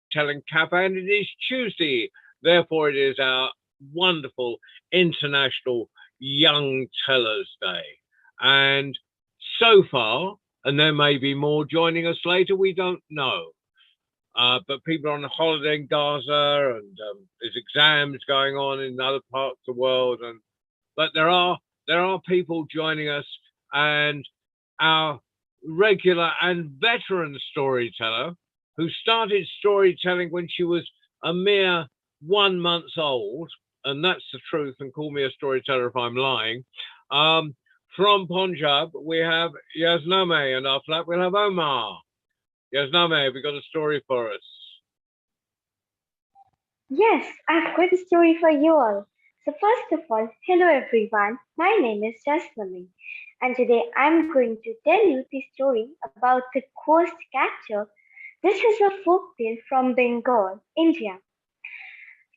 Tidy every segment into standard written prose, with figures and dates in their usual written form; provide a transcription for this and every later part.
Storytelling Cafe, and it is Tuesday. Therefore, it is our wonderful International Young Tellers Day. And so far, and there may be more joining us later, we don't know. But people are on holiday in Gaza, and there's exams going on in other parts of the world, and but there are people joining us, and our regular and veteran storyteller who started storytelling when she was a mere 1 month old, and that's the truth. And call me a storyteller if I'm lying. Um, from Punjab, we have Yasname, and our flat we'll have Omar. Yasname, have you got a story for us? Yes, I've got a story for you all. So, first of all, hello everyone. My name is Jasmine, and today I'm going to tell you the story about the ghost catcher. This is a folk tale from Bengal, India.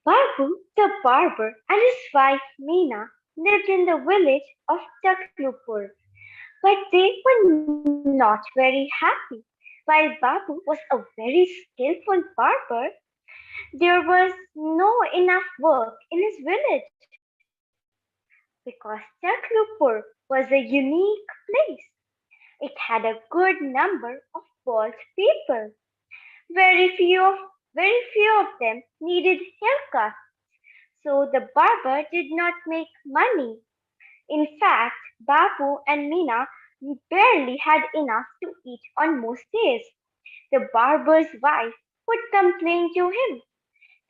Babu, the barber, and his wife Meena lived in the village of Taklupur, but they were not very happy. While Babu was a very skillful barber, there was no enough work in his village because Taklupur was a unique place. It had a good number of bald people. Very few of very few of them needed haircuts, so the barber did not make money. In fact, Babu and Meena barely had enough to eat on most days. The barber's wife would complain to him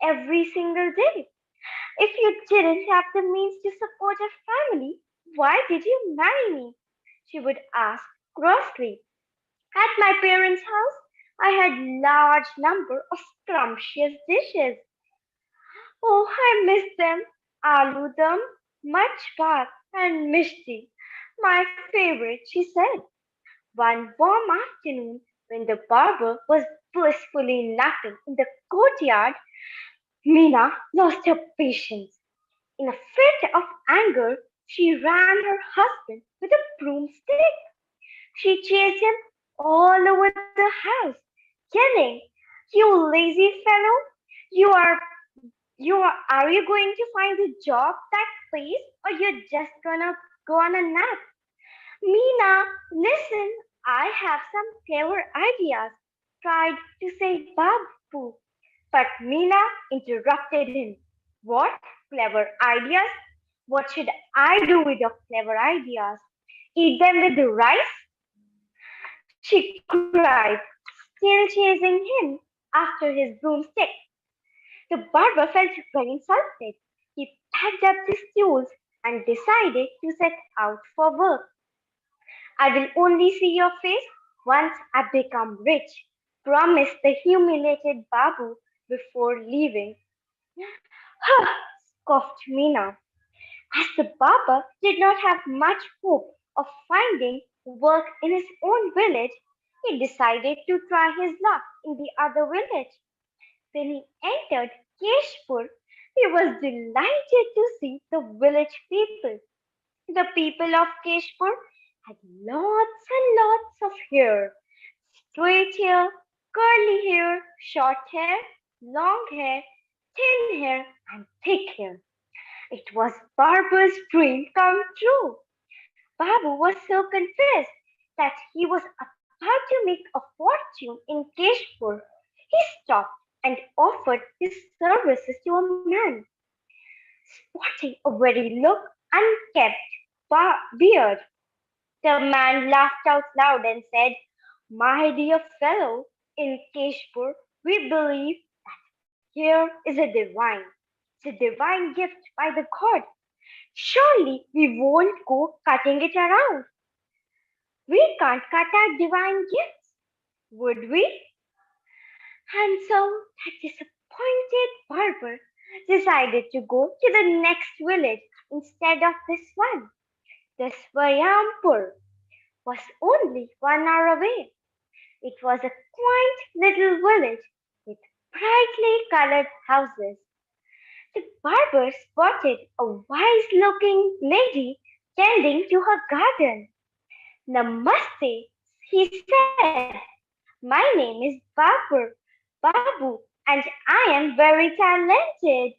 every single day. If you didn't have the means to support a family, why did you marry me? She would ask crossly. At my parents' house, I had large number of scrumptious dishes. Oh, I miss them. Aloo dum, much bhat, and mishti. My favorite, she said. One warm afternoon, when the barber was blissfully napping in the courtyard, Meena lost her patience. In a fit of anger, she ran her husband with a broomstick. She chased him all over the house, yelling, "You lazy fellow! You are are you going to find a job that pays, or you're just gonna go on a nap?" "Meena, listen, I have some clever ideas," tried to say Babu. But Meena interrupted him. "What? Clever ideas? What should I do with your clever ideas? Eat them with the rice?" she cried, still chasing him after his broomstick. The barber felt very insulted. He packed up the stools and decided to set out for work. "I will only see your face once I become rich," promised the humiliated Babu before leaving. "Huh," scoffed Meena. As the barber did not have much hope of finding work in his own village, he decided to try his luck in the other village. When he entered Keshpur, he was delighted to see the village people. The people of Keshpur had lots and lots of hair: straight hair, curly hair, short hair, long hair, thin hair, and thick hair. It was Barber's dream come true. Babu was so confused that he was about to make a fortune in Keshpur. He stopped and offered his services to a man, sporting a very look unkempt beard. The man laughed out loud and said, "My dear fellow, in Keshpur we believe here is a divine. It's a divine gift by the god. Surely we won't go cutting it around. We can't cut our divine gifts, would we?" And so that disappointed barber decided to go to the next village instead of this one. The Swayampur was only 1 hour away. It was a quaint little village with brightly colored houses. The barber spotted a wise looking lady tending to her garden. "Namaste," he said. "My name is Babu. and I am very talented.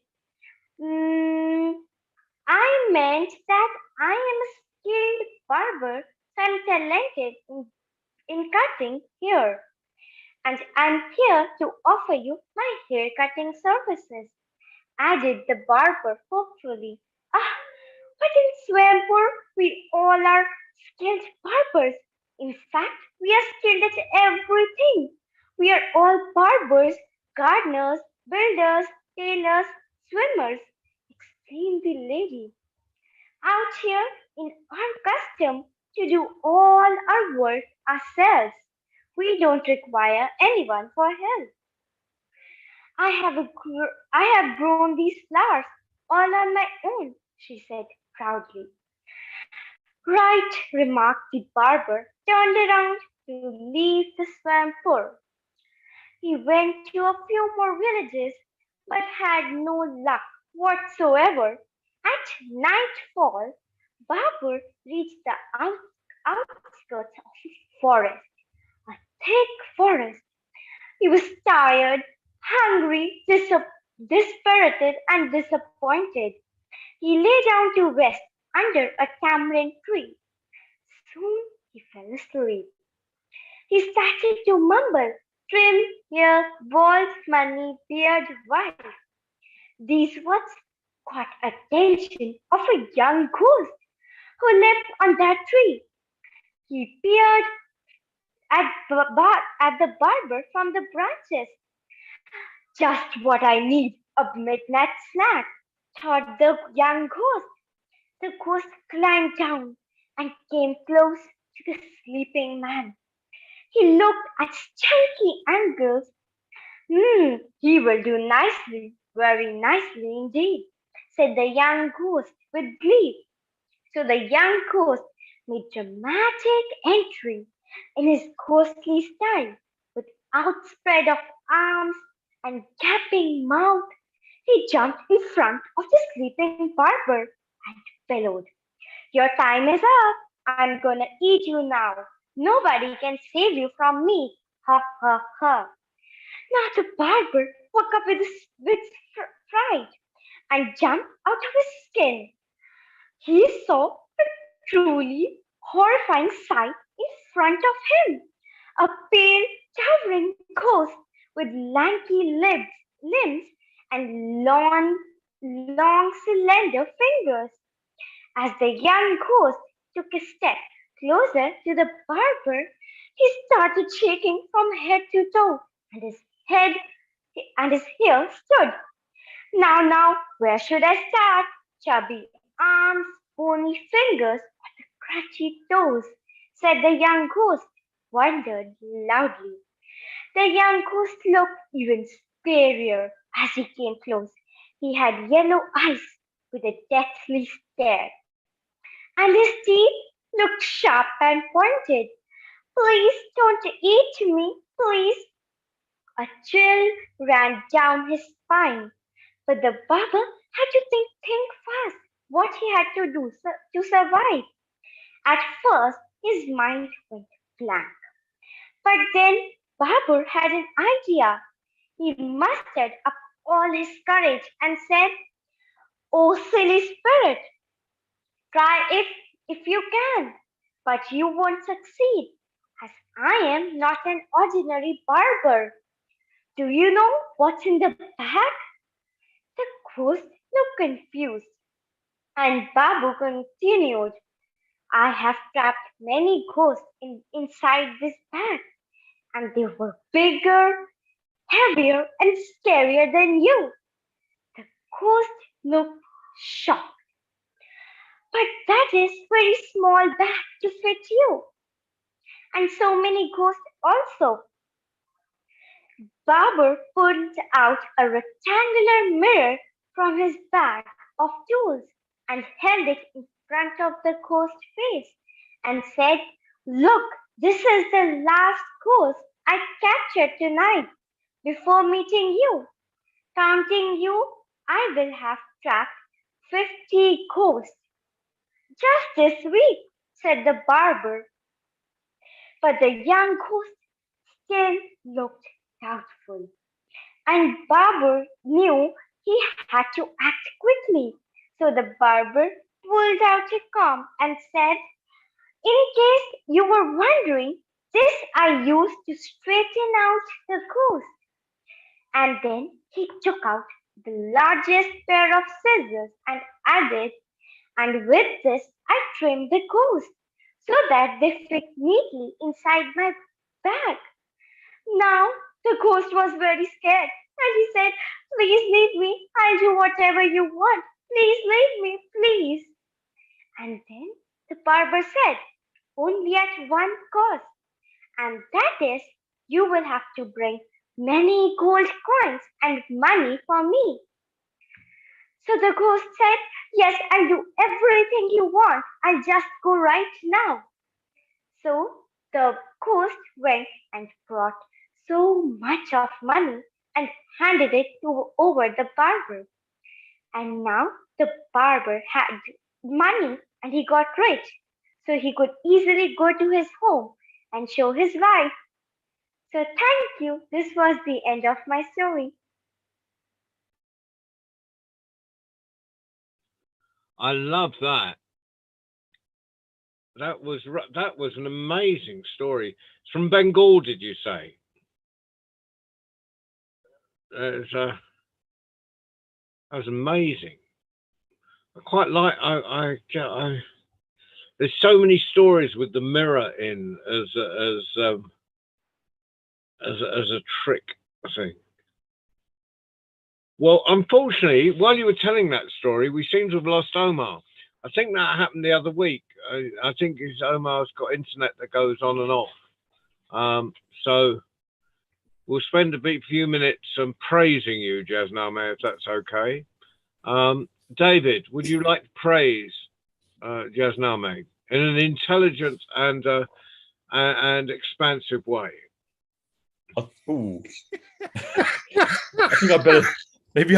Mm, I meant that I am a skilled barber, so I'm talented in cutting hair, and I'm here to offer you my hair cutting services, added the barber hopefully. Ah, but in Swampur, we all are skilled barbers. In fact, we are skilled at everything. We are all barbers, gardeners, builders, tailors, swimmers, exclaimed the lady. Out here in our custom to do all our work ourselves. We don't require anyone for help. I have grown these flowers all on my own, she said proudly. Right, remarked the barber, turned around to leave the swampur. He went to a few more villages, but had no luck whatsoever. At nightfall, Babur reached the outskirts of a forest, a thick forest. He was tired, hungry, dispirited, and disappointed. He lay down to rest under a tamarind tree. Soon he fell asleep. He started to mumble, trim, hair, bald, money, beard, wife. These words caught attention of a young ghost who lived on that tree. He peered at the barber from the branches. Just what I need, a midnight snack, thought the young ghost. The ghost climbed down and came close to the sleeping man. He looked at chunky ankles. He will do nicely, very nicely indeed, said the young ghost with glee. So the young ghost made dramatic entry in his ghostly style, with outspread of arms and gaping mouth. He jumped in front of the sleeping barber and bellowed, "Your time is up. I'm gonna eat you now. Nobody can save you from me. Ha ha ha." Now the barber woke up with fright and jumped out of his skin. He saw a truly horrifying sight in front of him. A pale, towering ghost with lanky limbs and long, slender fingers. As the young ghost took a step closer to the barber, he started shaking from head to toe, and head his hair stood. Now, where should I start? Chubby arms, bony fingers, scratchy toes, said the young ghost, wondered loudly. The young ghost looked even scarier as he came close. He had yellow eyes with a deathly stare, and his teeth looked sharp and pointed. "Please don't eat me, please." A chill ran down his spine, but the barber had to think fast what he had to do to survive. At first, his mind went blank. But then Babur had an idea. He mustered up all his courage and said, "Oh, silly spirit, try if you can, but you won't succeed, as I am not an ordinary barber. Do you know what's in the bag?" The ghost looked confused, and Babu continued, "I have trapped many ghosts inside this bag, and they were bigger, heavier, and scarier than you." The ghost looked shocked. "But that is very small bag to fit you, and so many ghosts also." Babar pulled out a rectangular mirror from his bag of tools and held it in front of the ghost's face and said, "Look, this is the last ghost I captured tonight. Before meeting you, counting you, I will have trapped 50 ghosts just this week," said the barber. But the young ghost still looked doubtful. and barber knew he had to act quickly. So the barber pulled out a comb and said, in case you were wondering, this I used to straighten out the ghost. And then he took out the largest pair of scissors and added, and with this I trimmed the ghost so that they fit neatly inside my bag. Now the ghost was very scared and he said, please leave me. I'll do whatever you want. Please leave me, please. And then the barber said, only at one cost, and that is you will have to bring many gold coins and money for me. So the ghost said, yes, I'll do everything you want. I'll just go right now. So the ghost went and brought so much of money and handed it over the barber. And now the barber had money and he got rich. So he could easily go to his home and show his wife. So thank you. This was the end of my story. I love that. That was an amazing story. It's from Bengal, did you say? That was amazing. I quite like. There's so many stories with the mirror in as a trick thing. Well, unfortunately, while you were telling that story, we seem to have lost Omar. I think that happened the other week. I think Omar's got internet that goes on and off. So we'll spend few minutes praising you, Jasname, if that's okay. David, would you like to praise Jasname in an intelligent and expansive way? Oh, I think I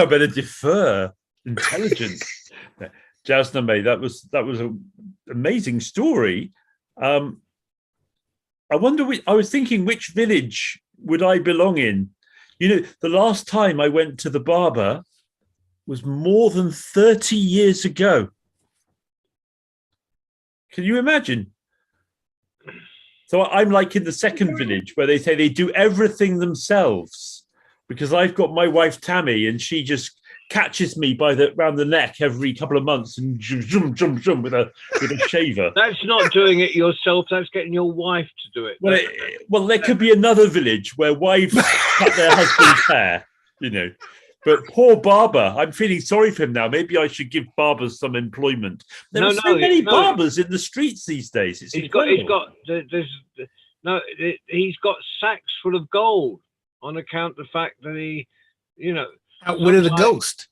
better defer. Intelligence, Jasname. That was an amazing story. I wonder. I was thinking, which village would I belong in? You know, the last time I went to the barber was more than 30 years ago. Can you imagine? So I'm like in the second village where they say they do everything themselves, because I've got my wife Tammy and she just catches me around the neck every couple of months and zoom with a shaver. That's not doing it yourself. That's getting your wife to do it. Well, there could be another village where wives cut their husband's hair, you know. But poor barber, I'm feeling sorry for him now. Maybe I should give barbers some employment. There are so many barbers in the streets these days. He's got sacks full of gold on account of the fact that he, you know, outwitted the ghost.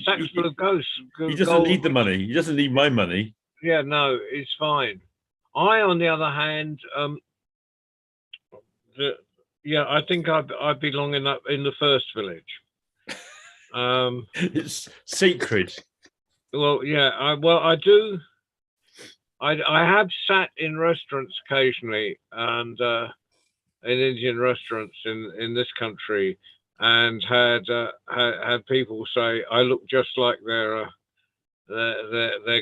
Sacks full of ghosts. He doesn't need the money. He doesn't need my money. Yeah, no, it's fine. I, on the other hand, I think I belong in the first village. It's sacred. Well, yeah, I do. I have sat in restaurants occasionally, and in Indian restaurants in this country, and had people say I look just like their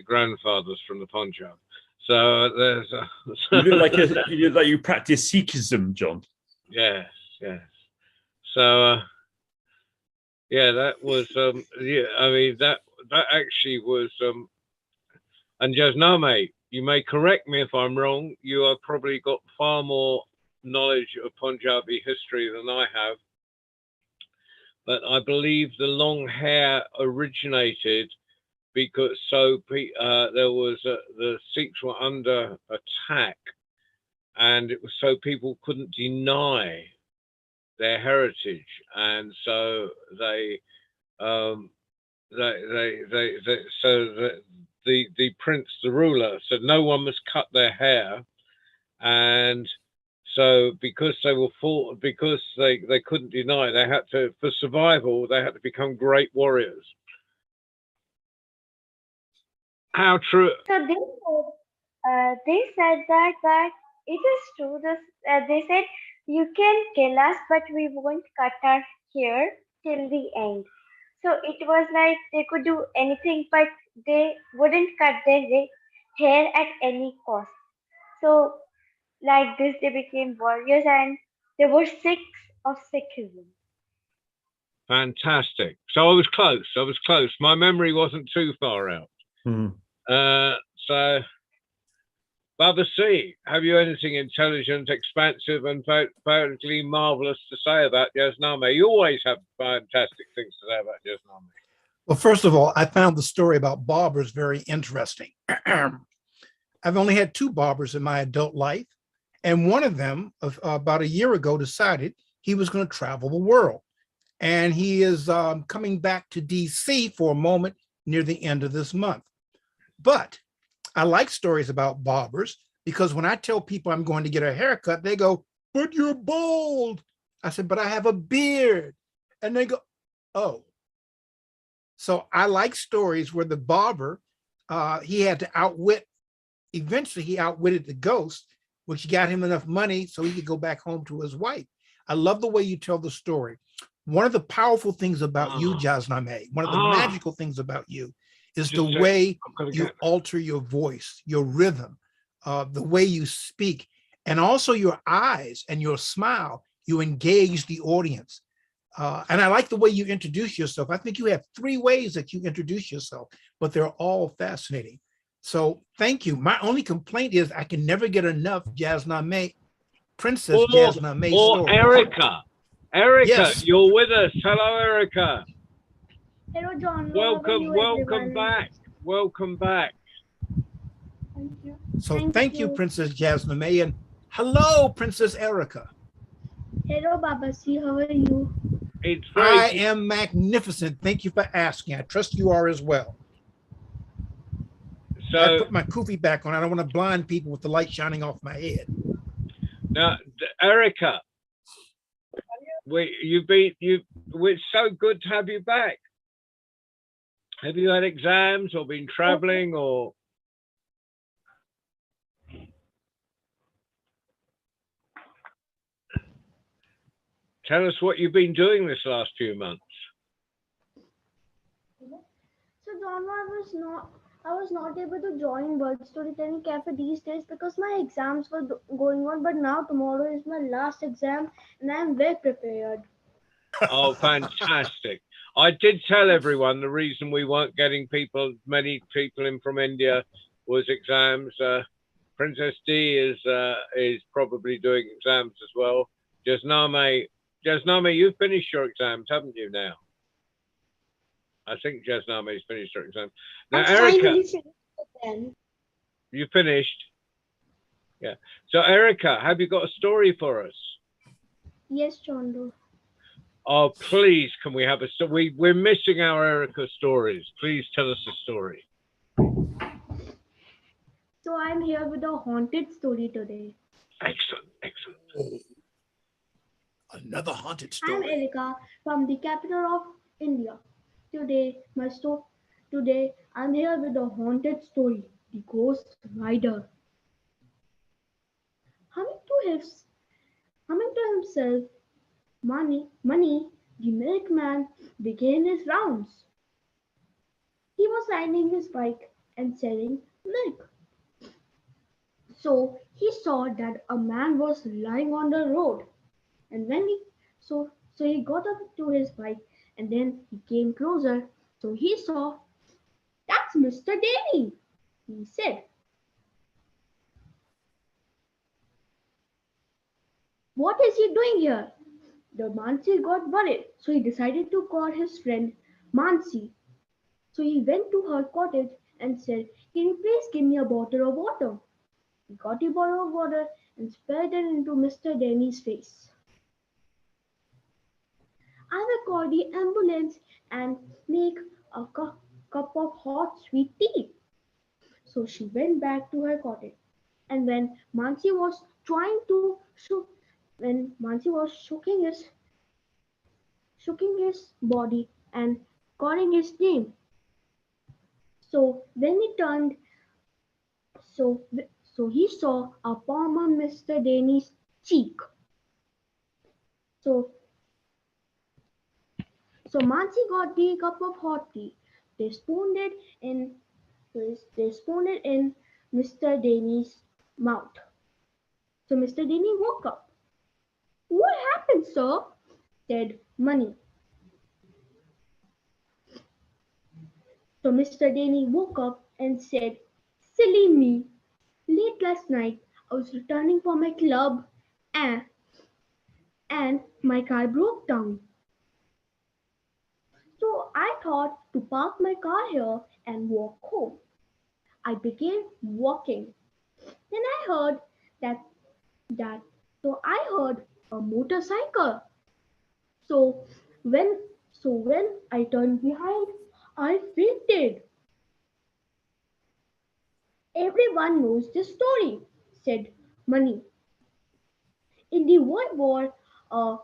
grandfathers from the Punjab. So there's you look like you practice Sikhism, John. Yes. So that was I mean that actually was and Jasname, you may correct me if I'm wrong. You have probably got far more knowledge of Punjabi history than I have, but I believe the long hair originated because there was the Sikhs were under attack, and it was so people couldn't deny their heritage, and so the prince, the ruler, said no one must cut their hair, and so because they couldn't deny, they had to, for survival, they had to become great warriors. How true? So they said that it is true. They said you can kill us, but we won't cut our hair till the end. So it was like they could do anything, but they wouldn't cut their hair at any cost. So, like this, they became warriors and they were Sikhs of Sikhism. Fantastic. So I was close. I was close. My memory wasn't too far out. Hmm. So, Baba C, have you anything intelligent, expansive, and poetically marvelous to say about Jasname? You always have fantastic things to say about Jasname. Well, first of all, I found the story about barbers very interesting. I've only had two barbers in my adult life, and one of them, about a year ago, decided he was going to travel the world. And he is coming back to DC for a moment near the end of this month. But I like stories about barbers because when I tell people I'm going to get a haircut, they go, "But you're bald." I said, "But I have a beard." And they go, "Oh." So I like stories where the barber, he had to eventually he outwitted the ghost, which got him enough money so he could go back home to his wife. I love the way you tell the story. One of the powerful things about you, Jasname, one of the magical things about you is the way you alter your voice, your rhythm, the way you speak, and also your eyes and your smile. You engage the audience. And I like the way you introduce yourself. I think you have 3 ways that you introduce yourself, but they're all fascinating. So thank you. My only complaint is I can never get enough Jasname, Princess Jasname story. Erica. Erica, yes. You're with us. Hello, Erica. Hello, John. Welcome back. Welcome back. Thank you. So thank you, Princess Jasname, and hello, Princess Erica. Hello, Baba C. How are you? I am magnificent. Thank you for asking. I trust you are as well. So I put my kufi back on. I don't want to blind people with the light shining off my head. Now, Erica, it's so good to have you back. Have you had exams or been traveling or? Tell us what you've been doing this last few months. So, John, I was not able to join Bird Storytelling Cafe these days because my exams were going on. But now tomorrow is my last exam, and I'm well prepared. Oh, fantastic! I did tell everyone the reason we weren't getting many people in from India was exams. Princess D is probably doing exams as well. Jasname, you've finished your exams, haven't you now? I think Jasname's finished her exam. Now, Erica, you finished? Yeah. So, Erica, have you got a story for us? Yes, Chondo. Oh, please, can we have a story? We're missing our Erica stories. Please tell us a story. So I'm here with a haunted story today. Excellent, excellent. Another haunted story. I'm Erica from the capital of India. Today I'm here with a haunted story, The Ghost Rider. Humming to himself, money, the milkman began his rounds. He was riding his bike and selling milk. So he saw that a man was lying on the road, and so he got up to his bike, and then he came closer. So he saw, "That's Mr. Danny," he said. "What is he doing here?" The Mansi got worried, so he decided to call his friend Mansi. So he went to her cottage and said, "Can you please give me a bottle of water?" He got a bottle of water and sprayed it into Mr. Danny's face. "I will call the ambulance and make a cup of hot sweet tea." So she went back to her cottage, and when Mansi was shaking his body and calling his name, so when he turned, so he saw a palm on Mr. Danny's cheek. So, so Mansi got the cup of hot tea. They spooned it in. They spooned it in Mr. Denny's mouth. So Mr. Denny woke up. What happened, sir? Said Money. So Mr. Denny woke up and said, silly me. Late last night, I was returning for my club and, and my car broke down. So I thought to park my car here and walk home. I began walking. Then I heard that that so I heard a motorcycle. So when when I turned behind, I fainted. Everyone knows this story, said Money. In the World War, uh,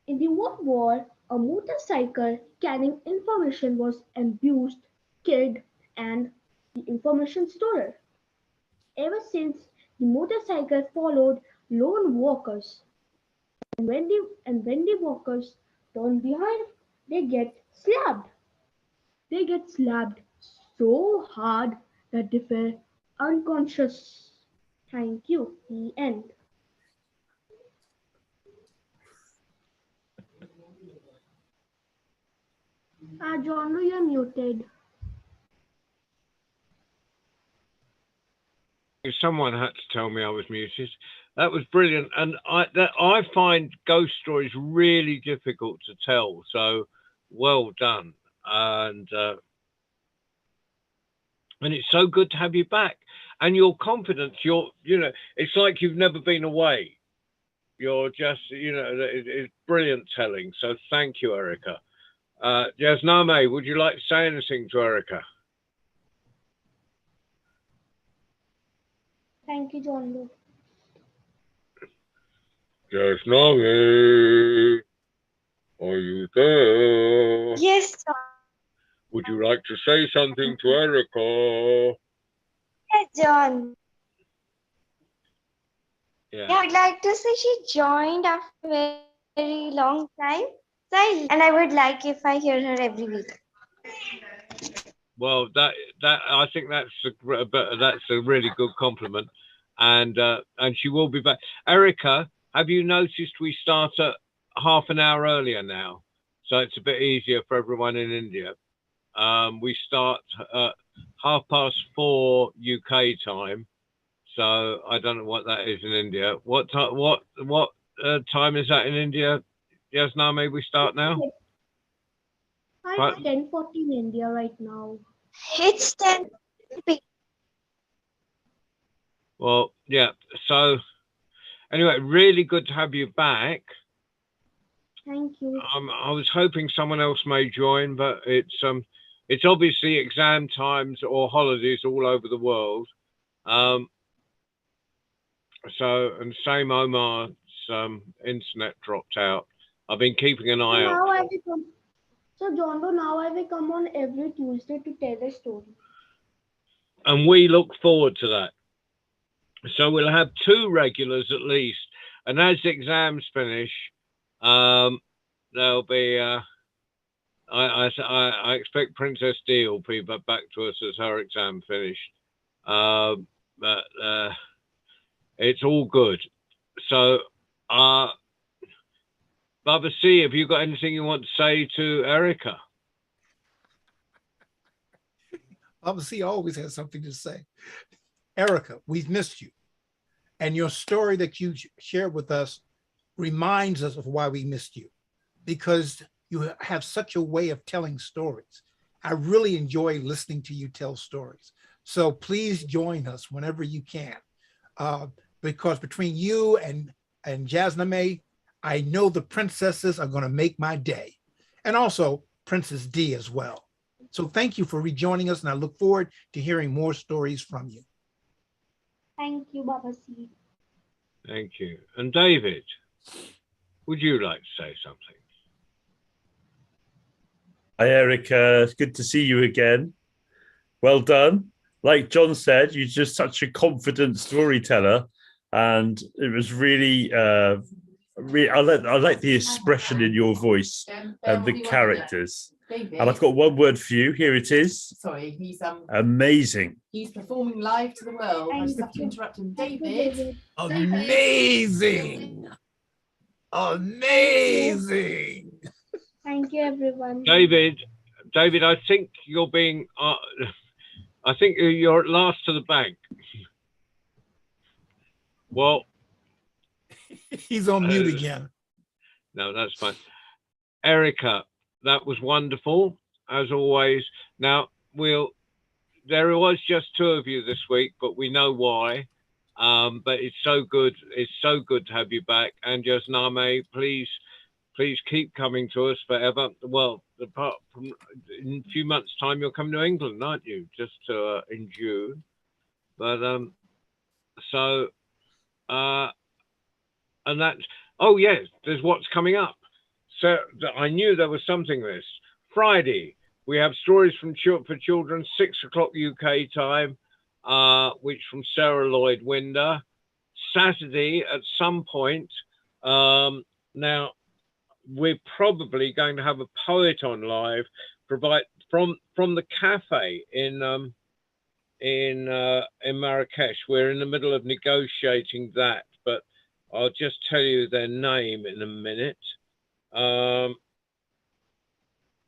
in the World War, a motorcycle carrying information was abused, killed, and the information storer. Ever since, the motorcycle followed lone walkers, and when the walkers turn behind, they get slapped. They get slapped so hard that they fell unconscious. Thank you. The end. John, you're muted. Someone had to tell me I was muted. That was brilliant, and I find ghost stories really difficult to tell. So, well done, and it's so good to have you back. And your confidence, it's like you've never been away. You're just, it's brilliant telling. So thank you, Erica. Jasname, would you like to say anything to Erica? Thank you, John Doe. Jasname, are you there? Yes, sir. Would you like to say something to Erica? Yes, John. Yeah. Yeah, I'd like to say she joined after a very long time. And I would like if I hear her every week. Well, that I think that's a really good compliment, and she will be back. Erica, have you noticed we start at half an hour earlier now, so it's a bit easier for everyone in India. We start at 4:30 UK time, so I don't know what that is in India. What time is that in India? Jasname, we start now. It's 10:40 in India right now. It's 10 p.m. Well, yeah. So anyway, really good to have you back. Thank you. I was hoping someone else may join, but it's obviously exam times or holidays all over the world. So, and same Omar's internet dropped out. I've been keeping an eye out. So John Doe, now I will come on every Tuesday to tell a story. And we look forward to that. So we'll have 2 regulars at least. And as the exams finish, there'll be. I expect Princess D will be back to us as her exam finished. But it's all good. So, Baba C, have you got anything you want to say to Erica? Baba C always has something to say. Erica, we've missed you. And your story that you shared with us reminds us of why we missed you, because you have such a way of telling stories. I really enjoy listening to you tell stories. So please join us whenever you can, because between you and Jasname, I know the princesses are going to make my day, and also Princess D as well. So thank you for rejoining us, and I look forward to hearing more stories from you. Thank you, Baba C. Thank you. And David, would you like to say something? Hi, Erica. It's good to see you again. Well done. Like John said, you're just such a confident storyteller, and it was really I like the expression in your voice and the characters. David. And I've got one word for you. Here it is. Sorry, he's Amazing. he's performing live to the world. I just have to interrupt him. David. Amazing. Amazing. Thank you, everyone. David, I think you're being. I think you're at last to the bank. Well, He's on mute again. no, that's fine. Erica, that was wonderful as always. Now there was just two of you this week, but we know why. But it's so good. It's so good to have you back. And just Name, please keep coming to us forever. Well, apart from in a few months' time, you're coming to England, aren't you? Just in June. But and that's, oh yes, there's what's coming up. So I knew there was something this Friday. We have stories for children, 6 o'clock UK time, which from Sarah Lloyd Winder. Saturday at some point. Now we're probably going to have a poet on live, provide from the cafe in Marrakesh. We're in the middle of negotiating that, but I'll just tell you their name in a minute. Or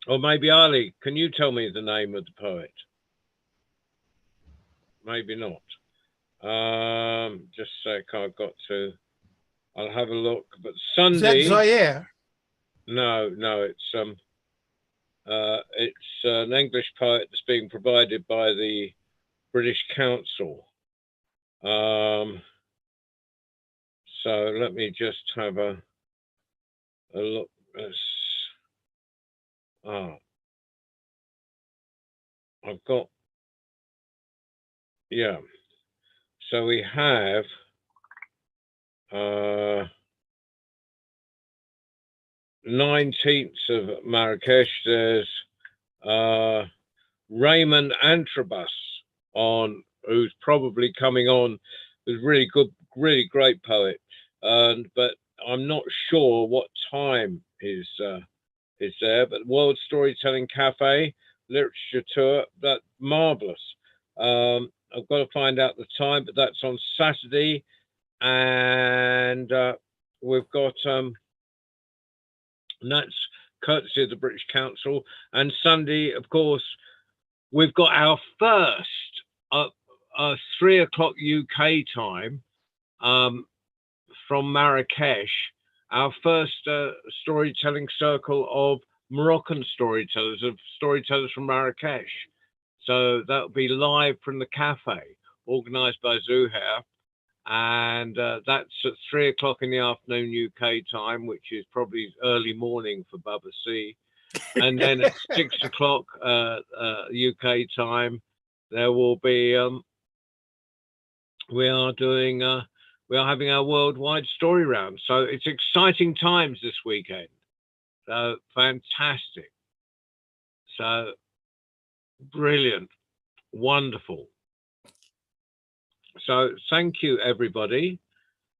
maybe Ali, can you tell me the name of the poet? Maybe not. Just a sec, I've got to. I'll have a look. But Sunday. Is that Zaire? No, it's an English poet that's being provided by the British Council. So let me just have a look. I've got, yeah. So we have 19th of Marrakesh. There's Raymond Antrobus on, who's probably coming on. Who's really good, really great poet. But I'm not sure what time is there. But World Storytelling Cafe, literature tour, that's marvelous. I've got to find out the time, but that's on Saturday, and we've got and that's courtesy of the British Council. And Sunday, of course, we've got our first 3 o'clock UK time from Marrakesh, our first storytelling circle of Moroccan storytellers, from Marrakesh. So that'll be live from the cafe, organised by Zuhair. And that's at 3 o'clock in the afternoon UK time, which is probably early morning for Baba C. And then at 6 o'clock UK time, there will be, we are having our worldwide story round. So it's exciting times this weekend. So fantastic. So brilliant, wonderful. So thank you, everybody,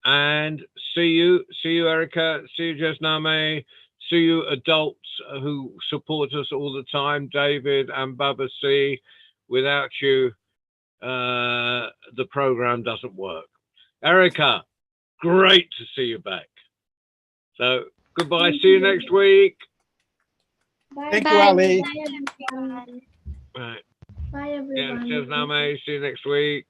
and see you, Erica, see you, Jesname, see you, adults who support us all the time, David and Baba C. Without you, the program doesn't work. Erica, great to see you back. So goodbye. See you next week. Bye. Thank you, Ali. Bye, everyone. Right. Bye, everyone. Yeah, Jesname, see you next week.